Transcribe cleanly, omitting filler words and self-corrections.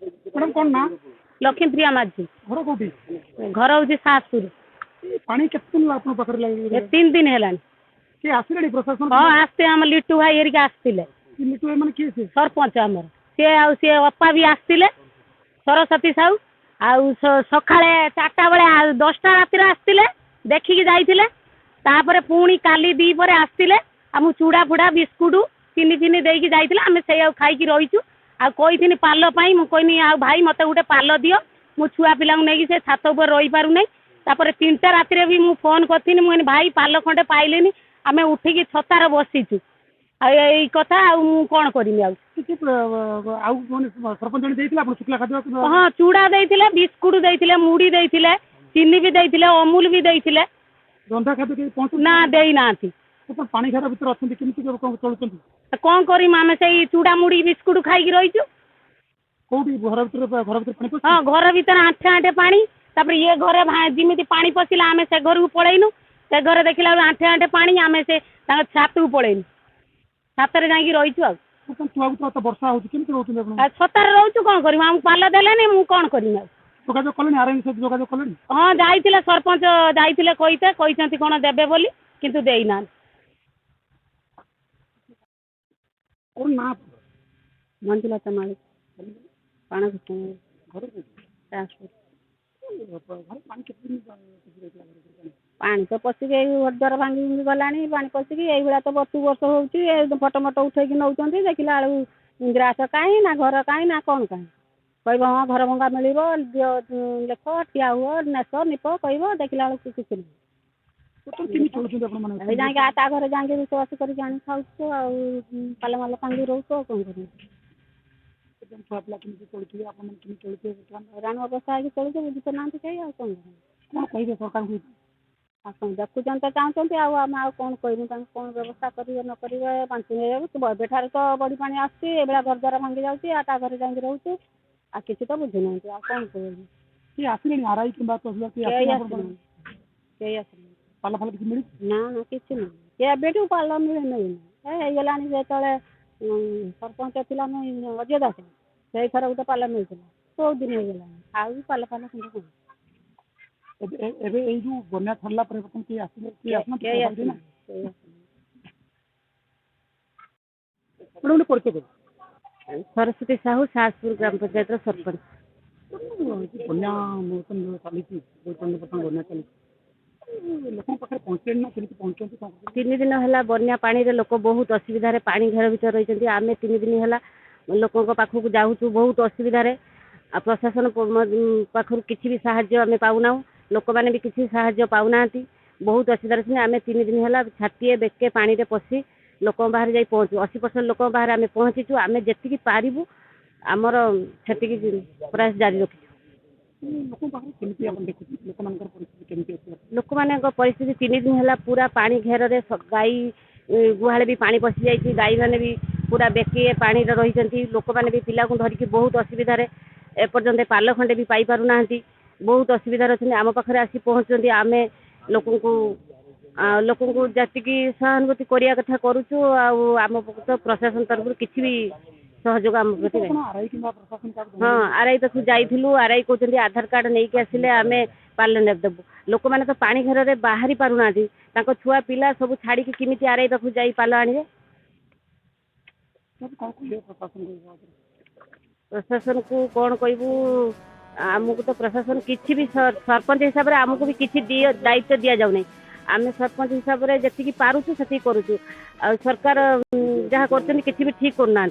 madam कौन ना लक्ष्मीप्रिया माझी घर कोठी घर हूँ सासपुर पानी केते दिन आपन पकड़ लगे 3 दिन है के आसिले प्रशासन हाँ आसते आम लिट्टू भाई हेरिका आसते लिटू माने के से सरपंच आमर सी अपा भी आसते सरस्वती साहू आउ सकाଳେ 4टा बेले 10टा राति आसते देखिकी जाइए तापर पुणी काली 2 पर आसते आम चूड़ा फुड़ा बिस्कुट चीनी चीनी देकी जाइए आम से खाई रहीचु आईथी पाल मुझे आ भाई मत गोटे पाल दियो मु छुआ पिला नहीं से छात उपर रही पार नहीं तापर 3टा राति भी मुझे फोन करी मुझे भाई पाल खंडे पाइले आम उठिकी छतार बसीचु आई कथा कौन करमी सरपंच हाँ चूड़ा देते बिस्कुट देते मुड़ी देते चीनी भी देते अमूल भी देते रंधा खाद्य ना देना पानी घर भर चलुँच कौन करम आम से चूड़ा मुड़ी बिस्कुट खाई रहीचु कौटी घर भर हाँ घर भीतर आंठे आंठे पानी तापर ये घर जमी पानी पशिला आम से घर को पलैनु से घर देखला आंठे आंठे पानी आम से छात को पलैनु छातर जाकि रहीचु वर्षा हो छतार रोचु कौन कर पाल देले मुझे कौन करमी जोगाजोग कले आरएन सहित जोगाजोग कले हाँ जाइए सरपंच जाइए कहते कौन देवे बोली किंतु देना कौन ना मंजुलता मालिक पाण पानी तो पशिक द्वार भांगी गला पानी पशिक ये तो 2 वर्ष हो फटो मट उठेक नौ देखला बेलू ग्रास कहीं ना घर कहीं ना कौन कहीं कह हाँ घर भंगा मिल लेख ठिया हुआ नेस निप कह देखला बेलू किसी नहीं जाके ता घर जाके रोषवास कर खाऊ पाल माल भांगी रोच कौन कर हरान अवस्था है चलुचे बुझी तो ना कहीं कौन कह सरकार आप देखुन तो चाहते आम कौन कहूँ कौन व्यवस्था करेंगे न करेंगे बांची एठार तो बड़ी पानी आसती घर द्वार भांगी जाऊँगी ता घर जाकि रोचे आ किसी तो बुझे ना कौन कह आसिले आरआई पाल फाल किसी मिली ना ना किसी ना एबेठू पाल मिले नहीं गला जो सरपंच थी अजय दास से थर गोटे पाल मिलता बहुत दिन हो गला आई पाल फाल खंडे जो बना छाड़ा परिचय सरस्वती साहू सासपुर ग्राम पंचायत सरपंच बना चली बना चली लोक पहुँचे ना पहुँच 3 दिन है बन्या पानी रे लोक बहुत असुविधा पानी घर भर रही आम 3 दिन है लोकों पाखक जाऊँ बहुत असुविधा प्रशासन पाखर किसी भी साहाय्य आम पाऊना लोक मैंने भी किसी साहाय्य पाऊना बहुत असुविधा आम 3 दिन है छातीए बेके पानी रे पशि लोक बाहर जा पहुँचू 80% लोक बाहर आम पहुँचीचु आम जी पारू आमर से प्रयास जारी रखी लोक मान परिस्थिति 3 दिन है पूरा पानी घेर गाई गुहाल भी पानी पशि जाइए गाई मैंने भी पूरा बेके पानी रही लोक मैंने भी पिला धरिकी बहुत असुविधा एपर्यंत पाल खंडे भी पाई पारना बहुत असुविधा अच्छे आम पाखे आसी पहुँचते आम लोक जी सहानुभूति करने कथा करुचु आम तो प्रशासन तरफ किसी भी सहयोग आम प्रति हाँ आरआई पाक जाइलु आरआई कहते आधार कार्ड नहीं कि आसिले आम पाल देवु लोक मैंने तो पानी घर में बाहरी पारना छुआ पिला सब छाड़ी किमिति आरआई पाक जा पाल आने प्रशासन को कौन कहूँ आमको तो प्रशासन किसी भी सरपंच हिसाब से आमको भी किसी दायित्व दि जाऊना आम सरपंच हिसाब से जी पारुचु से करुचु सरकार जहाँ कर भी ठीक करना